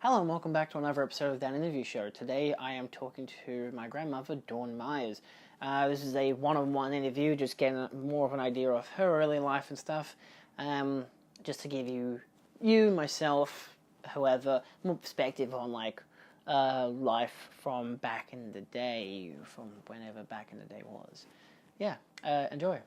Hello and welcome back to another episode of That Interview Show. Today I am talking to my grandmother, Dawn Meyers. This is a one-on-one interview, just getting more of an idea of her early life and stuff. Just to give you, myself, whoever, more perspective on life from back in the day, from whenever back in the day was. Yeah, enjoy.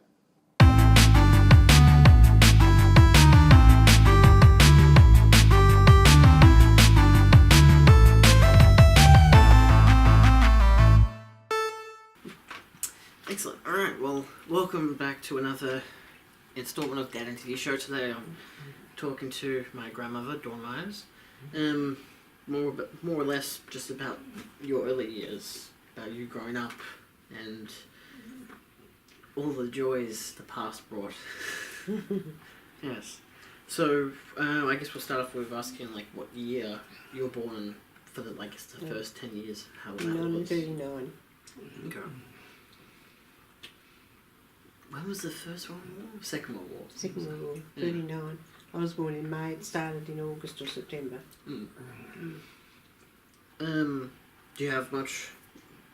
Excellent. Alright, well, welcome back to another installment of That Interview Show. Today I'm talking to my grandmother, Dawn Meyers. More or less just about your early years, about you growing up, and all the joys the past brought. Yes. So, I guess we'll start off with asking, what year you were born in for the first 10 years, how that was. 1939. Okay. When was the First World War? Second World War? Second World War, 39. I was born in May. It started in August or September. Do you have much...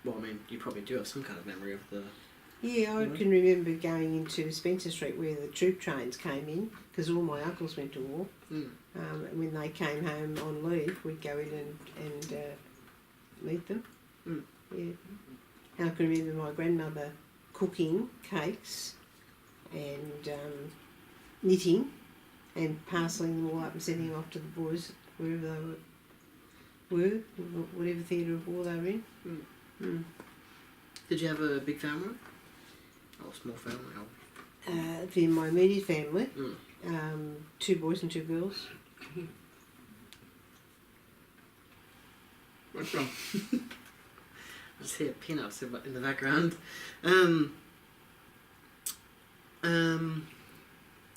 Well, I mean, you probably do have some kind of memory of the... Yeah, I can remember going into Spencer Street where the troop trains came in, because all my uncles went to war. And when they came home on leave, we'd go in and meet them. Yeah. And I can remember my grandmother cooking cakes and knitting and parcelling them all up and sending them off to the boys wherever they were, whatever theatre of war they were in. Did you have a big family? Or a small family? In my immediate family, 2 boys and 2 girls. What's wrong? I just hear peanuts in the background.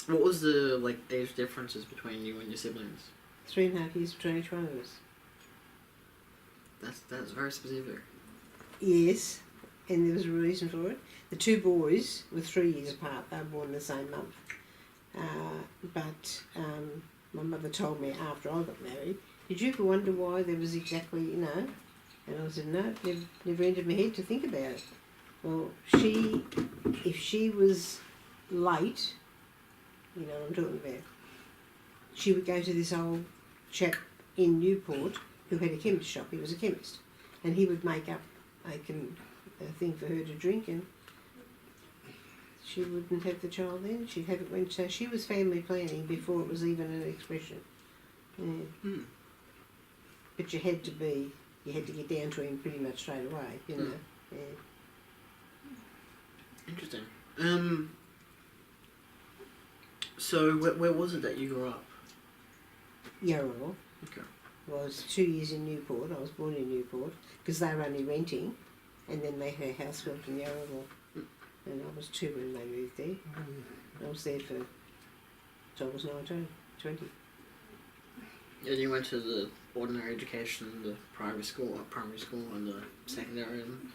What was the age differences between you and your siblings? 3.5 years between each one of us. That's very specific. Yes, and there was a reason for it. The 2 boys were 3 years apart. They were born the same month. But my mother told me after I got married, did you ever wonder why there was exactly, And I said, no, never entered my head to think about it. Well, if she was late, what I'm talking about, she would go to this old chap in Newport who had a chemist shop. He was a chemist. And he would make up a thing for her to drink, and she wouldn't have the child then. She'd have it when... So she was family planning before it was even an expression. Yeah. But you had to get down to him pretty much straight away, Yeah. Interesting. So where was it that you grew up? Yarraville. Okay. I was 2 years in Newport. I was born in Newport because they were only renting, and then they had a house built in Yarraville. And I was 2 when they moved there. I was there till I was 19, 20. And you went to the ordinary education, the primary school and the secondary, and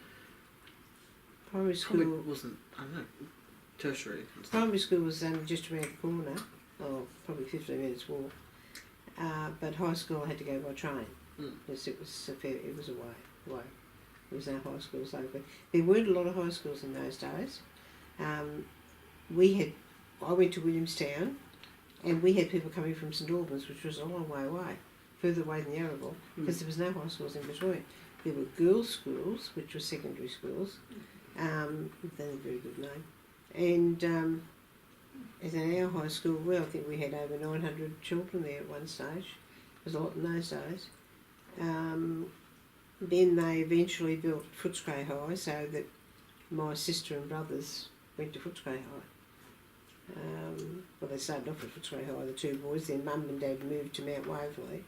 Primary school probably wasn't, I don't know, tertiary and stuff. Primary school was just around the corner, probably 15 minutes walk. But high school I had to go by train because it was a way. There was no high schools open. There weren't a lot of high schools in those days. I went to Williamstown, and we had people coming from St Albans, which was a long way away, further away than Yarraville, because there was no high schools in between. There were girls' schools, which were secondary schools. They had a very good name. And as in our high school, I think we had over 900 children there at one stage. It was a lot in those days. Then they eventually built Footscray High, so that my sister and brothers went to Footscray High. They started off at Footscray High, the 2 boys. Then Mum and Dad moved to Mount Waverley,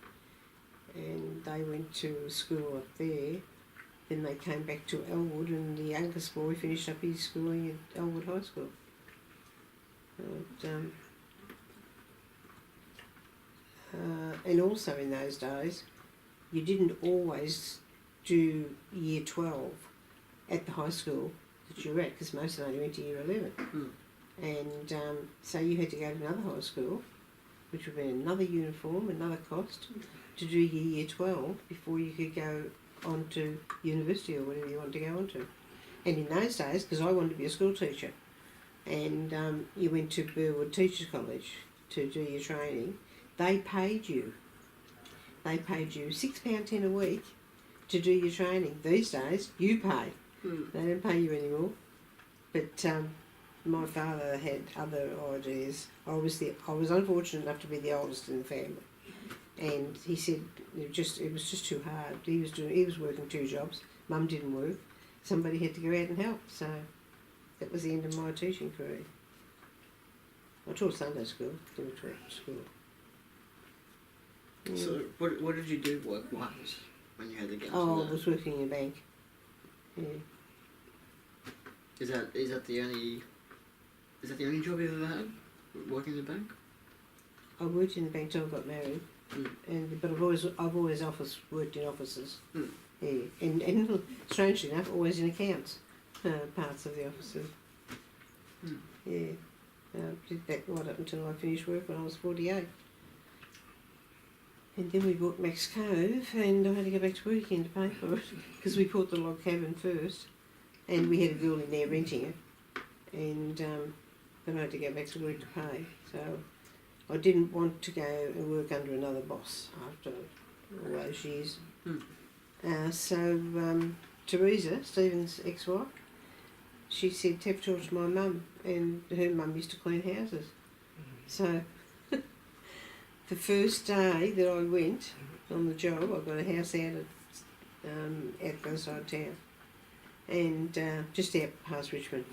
and they went to school up there. Then they came back to Elwood, and the youngest boy finished up his schooling at Elwood High School. And also in those days, you didn't always do year 12 at the high school that you were at, because most of them only went to year 11. And so you had to go to another high school, which would be another uniform, another cost, to do your year 12 before you could go on to university or whatever you wanted to go on to. And in those days, because I wanted to be a school teacher, and you went to Burwood Teachers College to do your training, they paid you. They paid you £6.10 a week to do your training. These days, you pay. They don't pay you anymore. But my father had other ideas. I was unfortunate enough to be the oldest in the family, and he said it was just too hard. He was working 2 jobs. Mum didn't work. Somebody had to go out and help. So that was the end of my teaching career. I taught Sunday school. Never taught school. Yeah. So what did you do work-wise when you had to get into I that? was working in a bank. Yeah. Is that the only job you ever had? Working in the bank? I worked in the bank till I got married, but I've always worked in offices. Yeah, and strangely enough, always in accounts, parts of the offices. Yeah, did that right up until I finished work when I was 48. And then we bought Max Cove, and I had to go back to work again to pay for it because we bought the log cabin first, and we had a girl in there renting it, and then I had to go back to work to pay. So I didn't want to go and work under another boss after all those years. So Teresa, Stephen's ex-wife, she said, "Have to talk to my mum," and her mum used to clean houses. So the first day that I went on the job, I got a house out the other side of town, and just out past Richmond,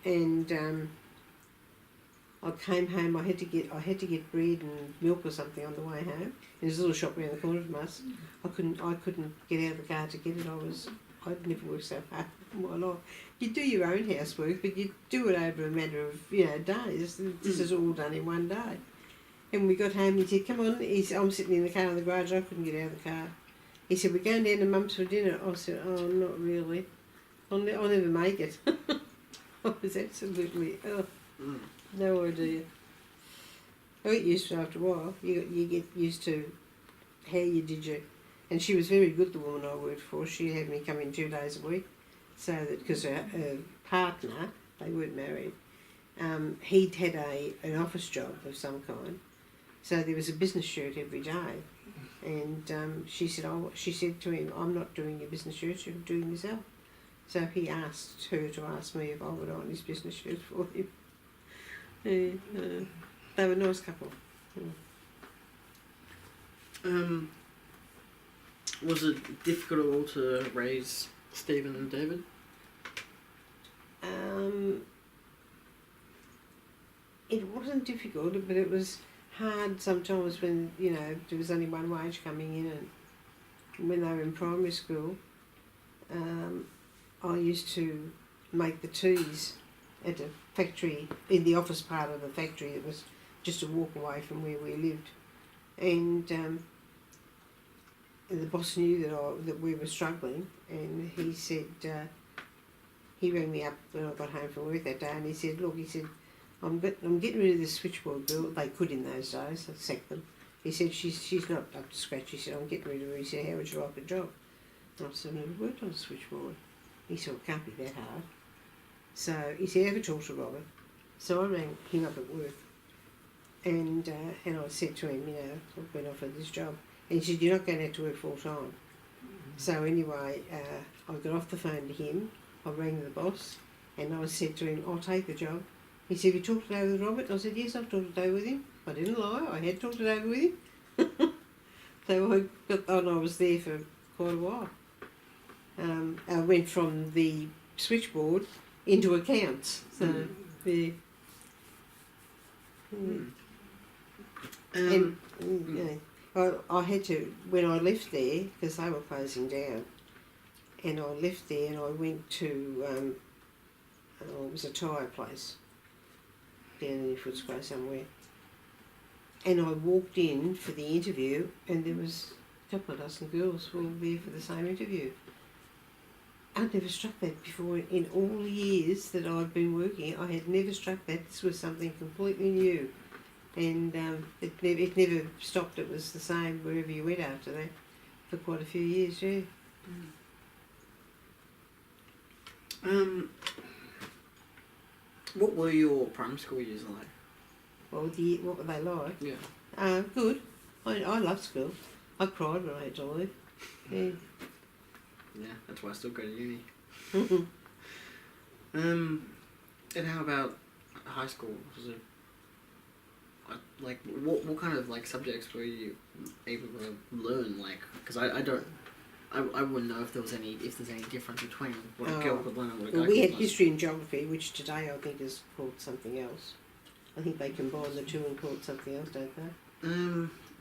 and I came home. I had to get bread and milk or something on the way home. There's a little shop around the corner from us. I couldn't get out of the car to get it. I'd never worked so hard in my life. You do your own housework, but you do it over a matter of days. This is all done in one day. And we got home. He said, "Come on." I'm sitting in the car in the garage. I couldn't get out of the car. He said, "We're going down to Mum's for dinner." I said, "Oh, not really. I'll never make it." I was absolutely no idea. I got used to it after a while. You get used to how you did your... And she was very good, the woman I worked for. She had me come in 2 days a week, so that because her partner, they weren't married, he'd had an office job of some kind, so there was a business shirt every day. And she said to him, "I'm not doing your business shirt, you're doing yourself." So he asked her to ask me if I would iron his business shirt for him. They were a nice couple. Was it difficult at all to raise Stephen and David? It wasn't difficult, but it was hard sometimes when, there was only one wage coming in, and when they were in primary school, I used to make the teas at a factory, in the office part of the factory. It was just a walk away from where we lived. And the boss knew that we were struggling, and he said, he rang me up when I got home from work that day, and he said, "Look," he said, I'm getting rid of this switchboard girl." They could in those days, they sacked them. He said, she's not up to scratch. He said, "I'm getting rid of her." He said, "How would you like the job?" And I said, "I've never worked on a switchboard." He said, "It can't be that hard." So he said, "Have a talk to Robert." So I rang him up at work, and I said to him, "I've been offered this job." And he said, "You're not going to have to work full time." So anyway, I got off the phone to him. I rang the boss, and I said to him, "I'll take the job." He said, "Have you talked it over with Robert?" I said, "Yes, I've talked it over with him." I didn't lie, I had talked it over with him. So I was there for quite a while. I went from the switchboard into accounts. So, yeah. I had to, when I left there, because they were closing down, and I left there and I went to, it was a tyre place down in Footscray somewhere. And I walked in for the interview, and there was a couple of dozen girls all there for the same interview. I'd never struck that before in all the years that I'd been working. I had never struck that. This was something completely new. and it never stopped. It was the same wherever you went after that for quite a few years. Yeah. What were your primary school years like? What were they like? Yeah. Good. I loved school. I cried when I had to leave. Yeah. Yeah, that's why I still go to uni. And how about high school? Was it like what kind of like subjects were you able to learn? Like, because I wouldn't know if there's any difference between what a girl could learn and what a guy could learn. We had history and geography, which today I think is called something else. I think they combine the two and call it something else, don't they?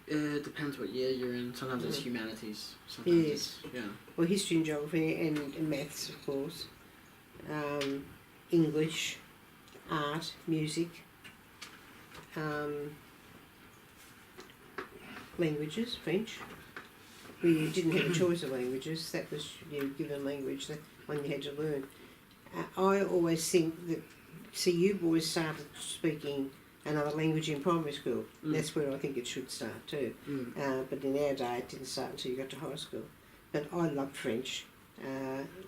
It depends what year you're in. Sometimes it's humanities. Sometimes it's, yeah. Well, history and geography and maths, of course. English, art, music, languages, French. We didn't have a choice of languages. That was you given language, that one you had to learn. I always think that, see, you boys started speaking another language in primary school. That's where I think it should start too. But in our day it didn't start until you got to high school. But I loved French.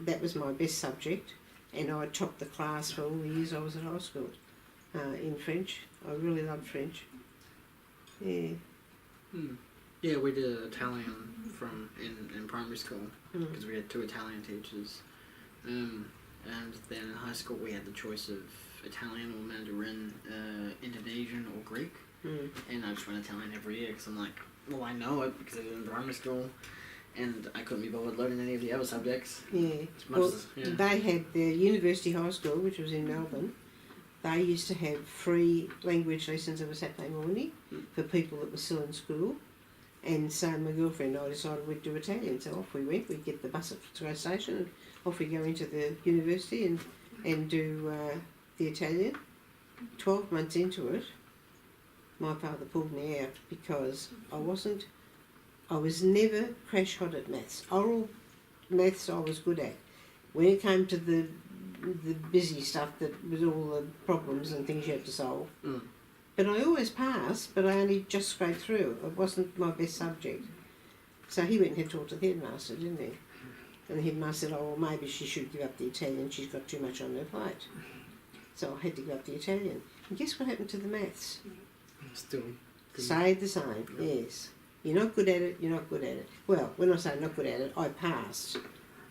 That was my best subject, and I topped the class for all the years I was at high school in French. I really loved French. Yeah. Yeah, we did Italian in primary school because we had 2 Italian teachers. And then in high school we had the choice of Italian or Mandarin, Indonesian or Greek. And I just went Italian every year because I'm like, well, I know it because I did it in primary school, and I couldn't be bothered learning any of the other subjects. Yeah. They had the University High School, which was in Melbourne. They used to have free language lessons on a Saturday morning for people that were still in school. And so my girlfriend and I decided we'd do Italian. So off we went. We'd get the bus at the station and off we go into the university and do the Italian. 12 months into it, my father pulled me out because I was never crash hot at maths. Oral maths I was good at. When it came to the busy stuff that was all the problems and things you had to solve. But I always passed, but I only just scraped through. It wasn't my best subject. So he went and had talked to the headmaster, didn't he? And the headmaster said, oh, well, maybe she should give up the Italian. She's got too much on her plate. So I had to give up the Italian. And guess what happened to the maths? Still. Stayed the same, yes. You're not good at it, you're not good at it. Well, when I say not good at it, I passed.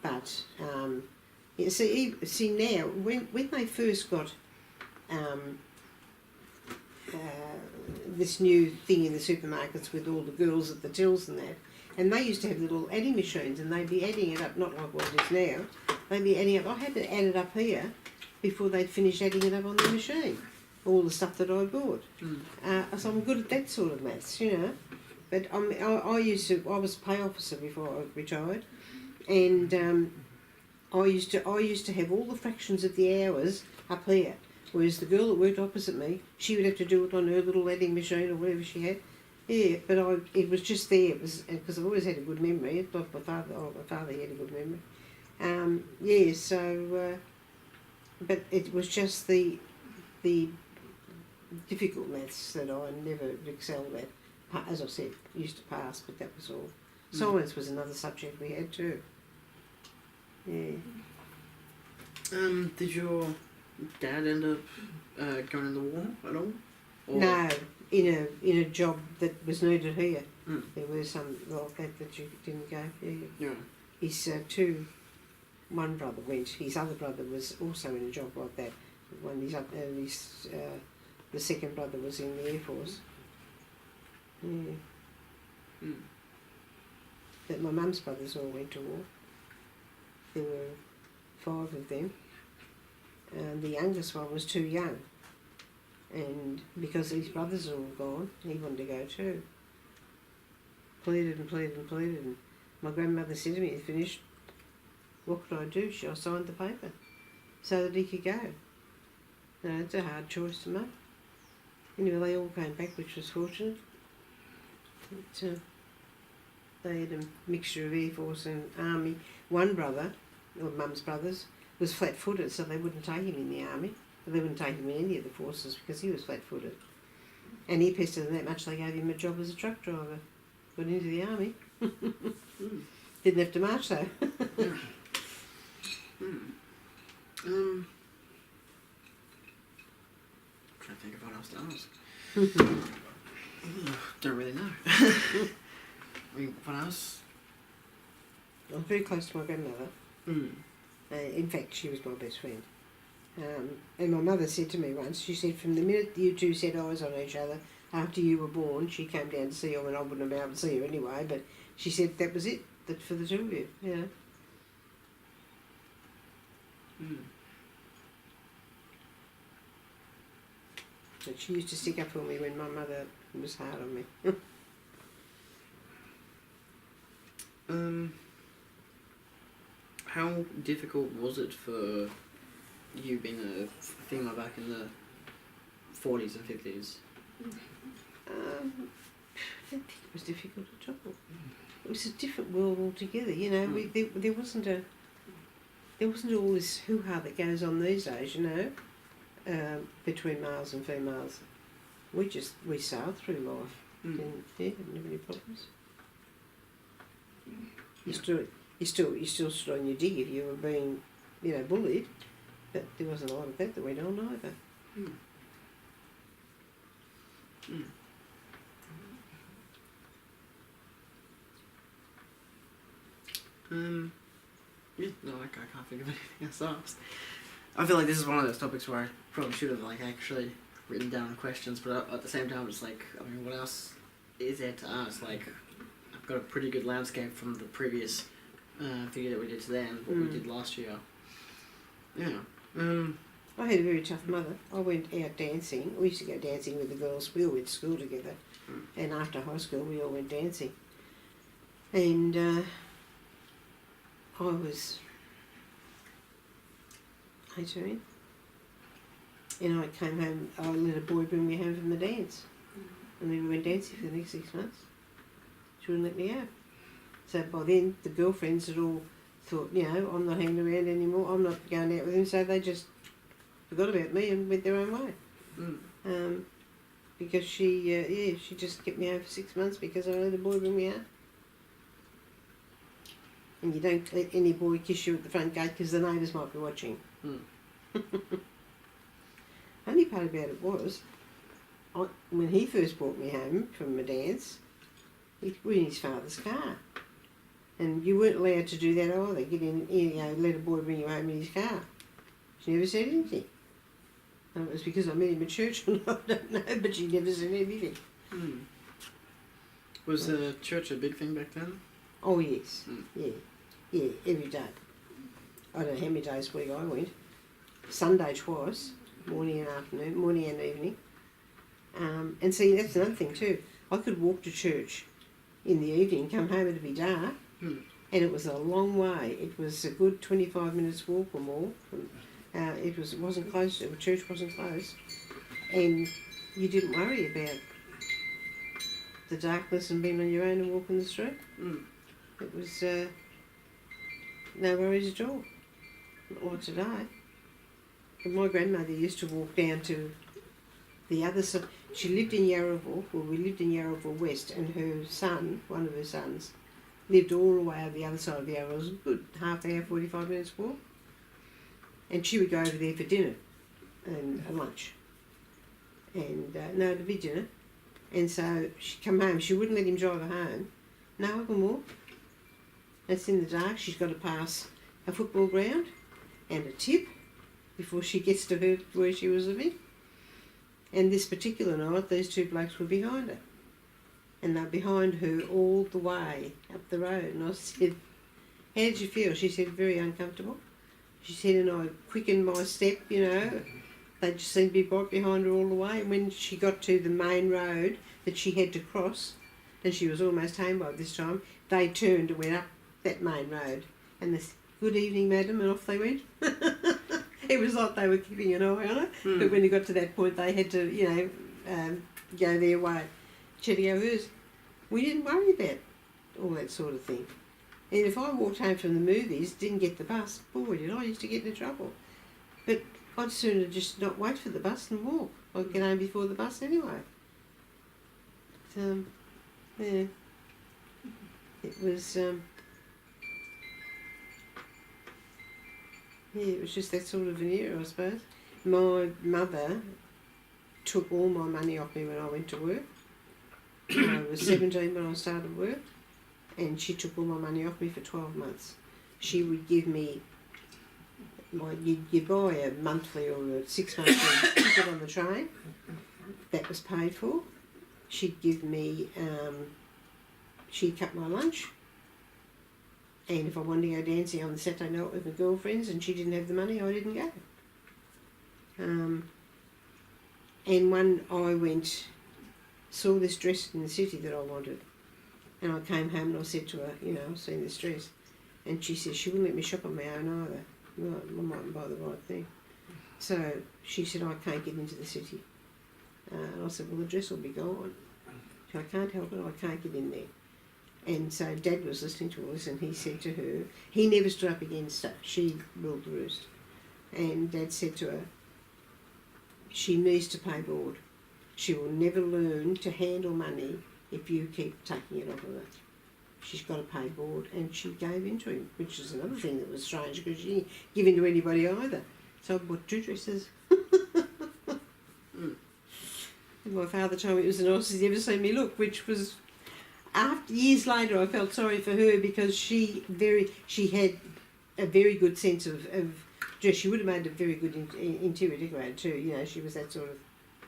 But, yeah, see now, when they first got this new thing in the supermarkets with all the girls at the tills and that, and they used to have little adding machines and they'd be adding it up, not like what it is now, they'd be adding up, I had to add it up here before they'd finish adding it up on the machine, all the stuff that I bought. So I'm good at that sort of maths, you know. But I was a pay officer before I retired, and I used to have all the fractions of the hours up here, whereas the girl that worked opposite me, she would have to do it on her little adding machine or whatever she had. Yeah, but it was just there. It was because I've always had a good memory. It's like my father. Oh, my father had a good memory. Yeah. So, but it was just the difficult maths that I never excelled at. As I said, used to pass, but that was all. Science was another subject we had too. Yeah. Did your dad end up going in the war at all? Or? No, in a job that was needed here. There were some like that you didn't go. Yeah. His one brother went. His other brother was also in a job like that. The second brother was in the Air Force. Yeah. But my mum's brothers all went to war. There were 5 of them. And the youngest one was too young. And because his brothers are all gone, he wanted to go too. Pleaded and pleaded and pleaded. And my grandmother said to me, "He's finished. What could I do?" I signed the paper so that he could go. No, it's a hard choice to make. Anyway, they all came back, which was fortunate. But, they had a mixture of Air Force and Army. One brother, or Mum's brothers, was flat-footed, so they wouldn't take him in the Army. They wouldn't take him in any of the forces because he was flat-footed. And he pestered them that much they gave him a job as a truck driver. Got into the army. Didn't have to march though. Trying to think of what else to ask. Don't really know. I mean, what else? I'm very close to my grandmother. Mm. In fact, she was my best friend. And my mother said to me once, she said, from the minute you two set eyes on each other, after you were born, she came down to see you. I mean, I wouldn't have been able to see her anyway, but she said that was it, that for the two of you, you know. Mm. But she used to stick up for me when my mother was hard on me. How difficult was it for you being a female back in the 40s and 50s? I don't think it was difficult at all. It was a different world altogether, you know. There wasn't all this hoo-ha that goes on these days, you know, between males and females. We sailed through life. And didn't have any problems. You still stood on your dig if you were being, you know, bullied, but there wasn't a lot of that went on either. Yeah, no, I can't think of anything else to ask. I feel like this is one of those topics where I probably should have actually written down questions, but at the same time, it's like, I mean, what else is there to ask? Like, I've got a pretty good landscape from the previous video that we did today and what we did last year. Yeah. I had a very tough mother. I went out dancing. We used to go dancing with the girls. We all went to school together. And after high school, we all went dancing. And I was 18. And I came home, I let a boy bring me home from the dance. And then we went dancing for the next 6 months. She wouldn't let me go. So by then, the girlfriends had all thought, you know, I'm not hanging around anymore, I'm not going out with him, so they just forgot about me and went their own way. Because she just kept me home for 6 months because I let a boy bring me home. And you don't let any boy kiss you at the front gate because the neighbours might be watching. Only part about it was, when he first brought me home from a dance, we were in his father's car. And you weren't allowed to do that either, get in, you know, let a boy bring you home in his car. She never said anything. And it was because I met him at church, and I don't know, but she never said anything. Was church a big thing back then? Oh yes, yeah, every day. I don't know how many days a week I went. Sunday twice, morning and afternoon, morning and evening. And see, that's another thing too. I could walk to church in the evening, come home, it'd be dark, and it was a long way. It was a good 25 minutes walk or more. It wasn't close. The church wasn't close, and you didn't worry about the darkness and being on your own and walking the street. It was no worries at all. Not like today. But my grandmother used to walk down to the other side. She lived in Yarraville, well, we lived in Yarraville West, and her son, one of her sons, lived all the way over the other side of Yarraville. It was a good half hour, 45 minutes walk. And she would go over there for dinner and lunch. And, no, it'd be dinner. And so she'd come home. She wouldn't let him drive her home. No, I can walk. It's in the dark. She's got to pass a football ground and a tip before she gets to her where she was living. And this particular night, these two blokes were behind her. And they're behind her all the way up the road. And I said, how did you feel? She said, very uncomfortable. She said, and I quickened my step, you know. They just seemed to be right behind her all the way. And when she got to the main road that she had to cross, and she was almost home by this time, they turned and went up that main road. And they said, good evening, madam, and off they went. It was like they were keeping an eye on her. But when they got to that point, they had to, you know, go their way. She had to go hers. We didn't worry about all that sort of thing. And if I walked home from the movies, didn't get the bus, boy, did I used to get into trouble. But I'd sooner just not wait for the bus and walk. I'd get home before the bus anyway. yeah, it was, yeah, it was just that sort of an era, I suppose. My mother took all my money off me when I went to work. I was 17 when I started work, and she took all my money off me for 12 months. She would give me, you'd buy a monthly or a 6 monthly ticket on the train. That was paid for. She'd give me, she'd cut my lunch. And if I wanted to go dancing on the Saturday night with my girlfriends and she didn't have the money, I didn't go. And when I went, saw this dress in the city that I wanted, and I came home and I said to her, you know, I've seen this dress. And she said she wouldn't let me shop on my own either. Well, I mightn't buy the right thing. So she said, I can't get into the city. And I said, well, the dress will be gone. So I can't help it, I can't get in there. And so Dad was listening to all this, and he said to her, he never stood up against her, she ruled the roost. And Dad said to her, she needs to pay board. She will never learn to handle money if you keep taking it off of her. She's got to pay board, and she gave in to him, which is another thing that was strange because she didn't give in to anybody either. So I bought 2 dresses. And my father told me it was the nicest he'd ever seen me look, which was, after years later I felt sorry for her because she had a very good sense of dress. She would have made a very good interior decorator too, you know, she was that sort of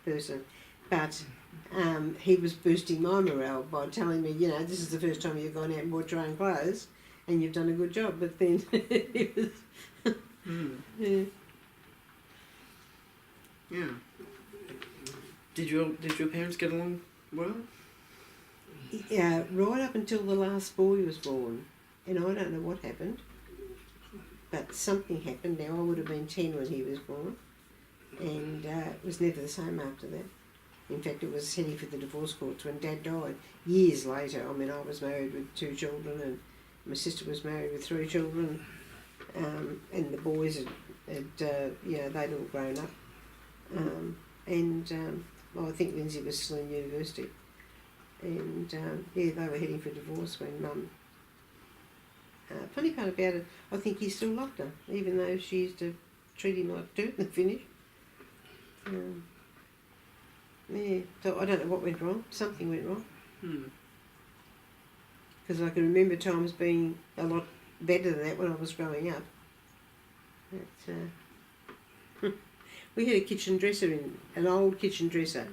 person. But he was boosting my morale by telling me, you know, this is the first time you've gone out and bought your own clothes and you've done a good job. But then it was... Yeah. Yeah. Did your parents get along well? Yeah, right up until the last boy was born. And I don't know what happened. But something happened. Now, I would have been 10 when he was born. And it was never the same after that. In fact, it was heading for the divorce courts when Dad died. Years later, I mean, I was married with 2 children and my sister was married with 3 children. And the boys had you know, they'd all grown up. Well, I think Lindsay was still in university. And, yeah, they were heading for divorce when Mum... funny part about it, I think he still loved her, even though she used to treat him like dirt in the finish. Yeah, so I don't know what went wrong. Something went wrong. Because I can remember times being a lot better than that when I was growing up. But, we had a kitchen dresser, an old kitchen dresser.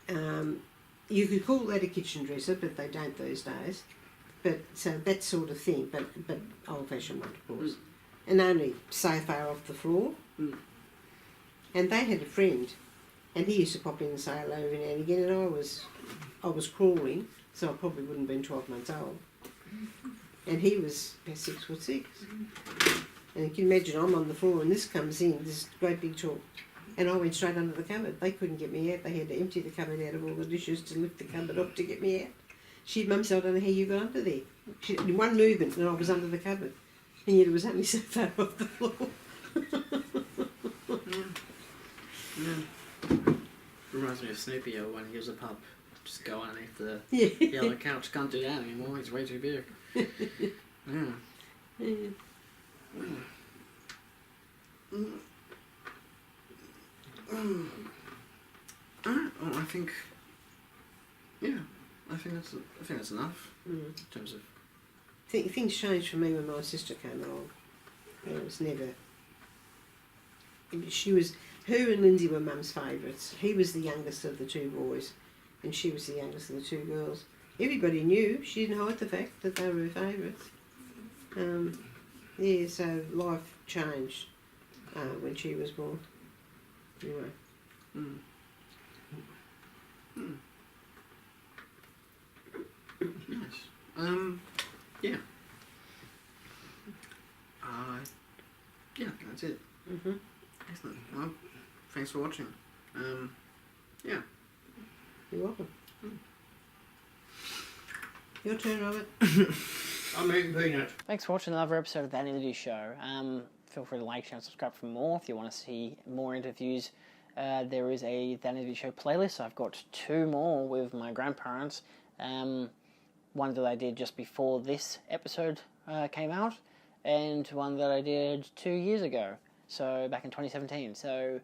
You could call that a kitchen dresser, but they don't these days. But so that sort of thing, but old-fashioned one, of course, and only so far off the floor. And they had a friend, and he used to pop in and say hello every now and again. And I was crawling, so I probably wouldn't have been 12 months old. And he was about 6'6". And you can imagine I'm on the floor, and this comes in, this great big talk. And I went straight under the cupboard. They couldn't get me out. They had to empty the cupboard out of all the dishes to lift the cupboard up to get me out. Mum said, I don't know how you got under there. In one movement, and I was under the cupboard. And yet it was only so far off the floor. Reminds me of Snoopy when he was a pup. Just go underneath the Yeah. yellow couch. Can't do that anymore. He's way too big. Well, I think that's enough in terms of... Things changed for me when my sister came along. It was never... Her and Lindsay were Mum's favourites. He was the youngest of the 2 boys, and she was the youngest of the 2 girls. Everybody knew. She didn't hide the fact that they were her favourites. Yeah, so life changed when she was born. Anyway. Nice. Yeah. Yeah, that's it. Excellent. Well, thanks for watching. Yeah. You're welcome. Your turn, Robert. I'm eating peanuts. Thanks for watching another episode of That Interview Show. Feel free to like, share and subscribe for more if you want to see more interviews there is a That Interview Show playlist. I've got 2 more with my grandparents. One that I did just before this episode came out, and one that I did 2 years ago, so back in 2017. So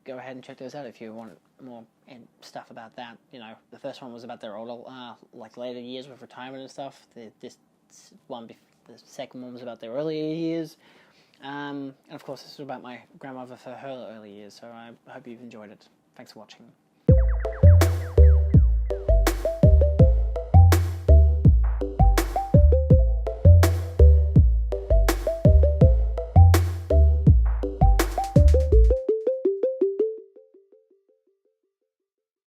go ahead and check those out if you want more stuff about that. You know, the first one was about their older, later years with retirement and stuff. The second one was about their earlier years. And of course, this is about my grandmother for her early years, so I hope you've enjoyed it. Thanks for watching.